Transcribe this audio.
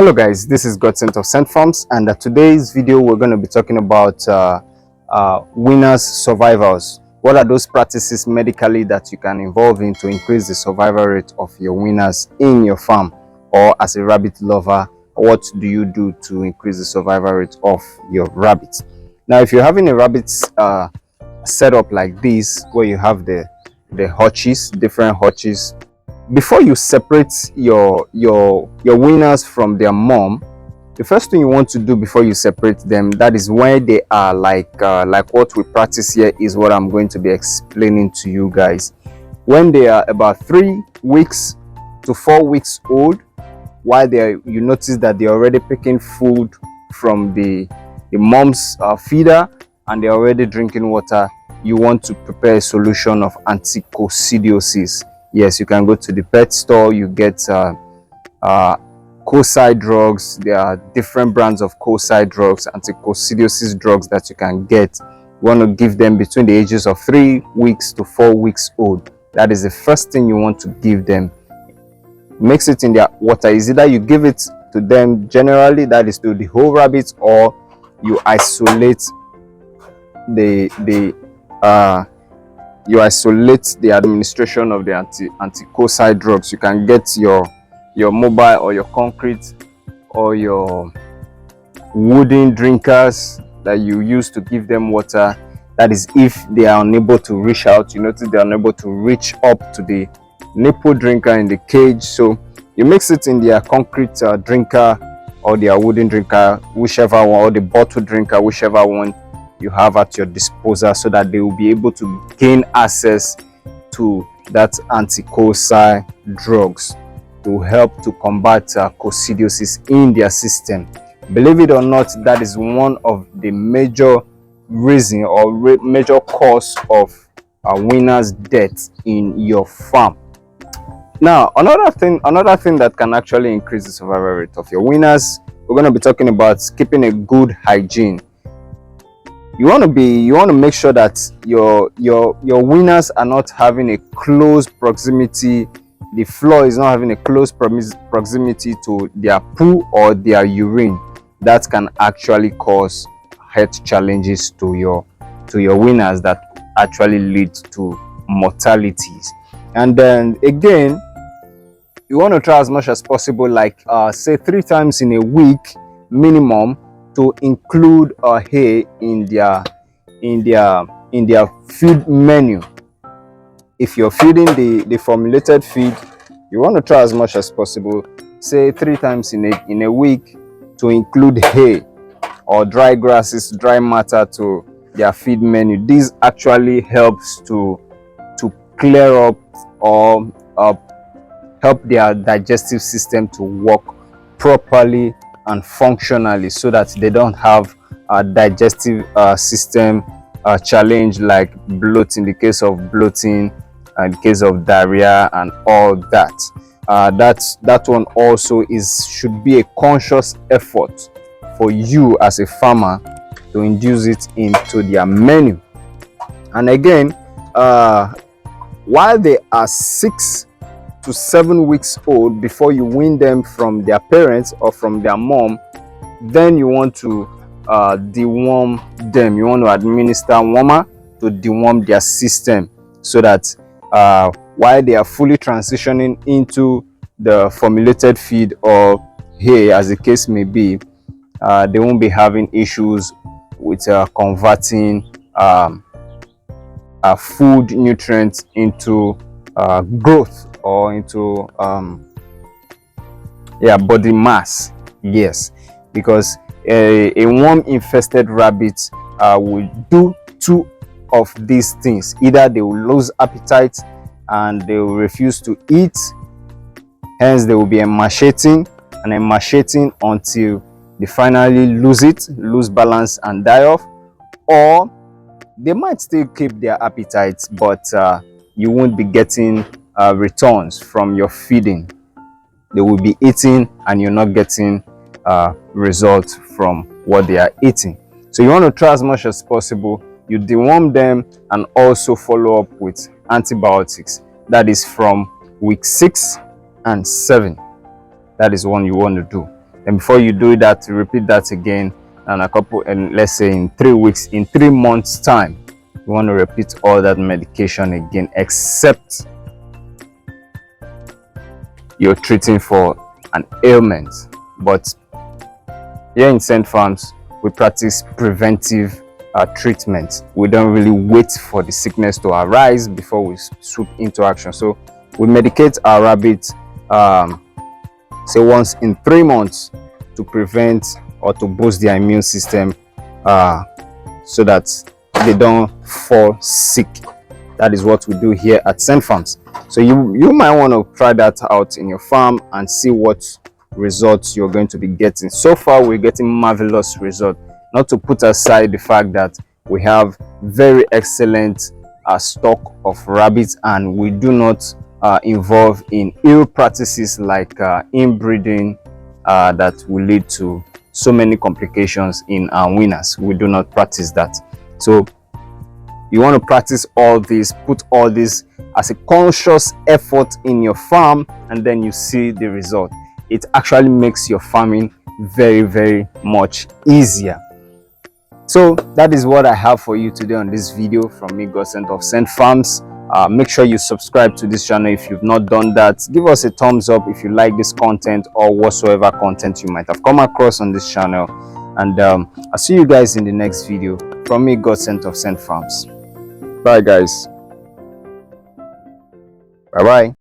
Hello guys, this is Godsent of Scent Farms, and today's video we're going to be talking about winners survivals. What are those practices medically that you can involve in to increase the survival rate of your winners in your farm? Or as a rabbit lover, what do you do to increase the survival rate of your rabbits? Now, if you're having a rabbit setup like this, where you have the hutches, different hutches, before you separate your winners from their mom, the first thing you want to do before you separate them, that is where they are, like what we practice here is what I'm going to be explaining to you guys. When they are about 3 weeks to 4 weeks old, while you notice that they're already picking food from the mom's feeder and they're already drinking water, you want to prepare a solution of anti-coccidiosis. Yes, you can go to the pet store, you get cocci drugs. There are different brands of cocci drugs, anti-coccidiosis drugs that you can get. You want to give them between the ages of 3 weeks to 4 weeks old. That is the first thing you want to give them. Mix it in their water. Is either you give it to them generally, that is to the whole rabbits, or you isolate the administration of the anti-cocci drugs. You can get your mobile or your concrete or your wooden drinkers that you use to give them water. That is if they are unable to reach out. You notice they are unable to reach up to the nipple drinker in the cage, so you mix it in their concrete drinker or their wooden drinker, whichever one, or the bottle drinker, whichever one you have at your disposal, so that they will be able to gain access to that anti-cocci drugs to help to combat coccidiosis in their system. Believe it or not, that is one of the major reason or major cause of winners death in your farm. Now, another thing that can actually increase the survival rate of your winners, we're going to be talking about keeping a good hygiene. You want to make sure that your winners are not having a close proximity. The floor is not having a close proximity to their poo or their urine. That can actually cause health challenges to your winners that actually lead to mortalities. And then again, you want to try as much as possible, like say 3 times in a week minimum, to include hay in their feed menu. If you're feeding the formulated feed, you want to try as much as possible, say 3 times in a week, to include hay or dry grasses, dry matter to their feed menu. This actually helps to clear up or help their digestive system to work properly and functionally, so that they don't have a digestive system challenge like bloat, in the case of bloating, in the case of diarrhea and all that. That one also should be a conscious effort for you as a farmer to induce it into their menu. And again, while they are 6 to 7 weeks old, before you wean them from their parents or from their mom, then you want to deworm them. You want to administer warmer to deworm their system, so that while they are fully transitioning into the formulated feed or hay, as the case may be, they won't be having issues with converting food nutrients into growth or into body mass. Yes, because a worm infested rabbit will do 2 of these things. Either they will lose appetite and they will refuse to eat, hence they will be emaciating until they finally lose balance and die off. Or they might still keep their appetite, but you won't be getting returns from your feeding. They will be eating and you're not getting results from what they are eating. So you want to try as much as possible, you deworm them and also follow up with antibiotics. That is from week 6 and 7. That is one you want to do. And before you do that, repeat that again, and a couple, and let's say in 3 weeks, in 3 months time, you want to repeat all that medication again, except you're treating for an ailment. But here in St. Farms, we practice preventive treatment. We don't really wait for the sickness to arise before we swoop into action. So we medicate our rabbits say once in 3 months to prevent or to boost their immune system so that they don't fall sick. That is what we do here at St. Farms. So you might want to try that out in your farm and see what results you're going to be getting. So far, we're getting marvelous results, not to put aside the fact that we have very excellent stock of rabbits, and we do not involve in ill practices like inbreeding that will lead to so many complications in our weaners. We do not practice that. So you want to practice all this, put all this as a conscious effort in your farm, and then you see the result. It actually makes your farming very, very much easier. So that is what I have for you today on this video from me, Godsent of St. Farms. Make sure you subscribe to this channel if you've not done that. Give us a thumbs up if you like this content or whatsoever content you might have come across on this channel. And I'll see you guys in the next video from me, Godsent of St. Farms. Bye guys. Bye bye.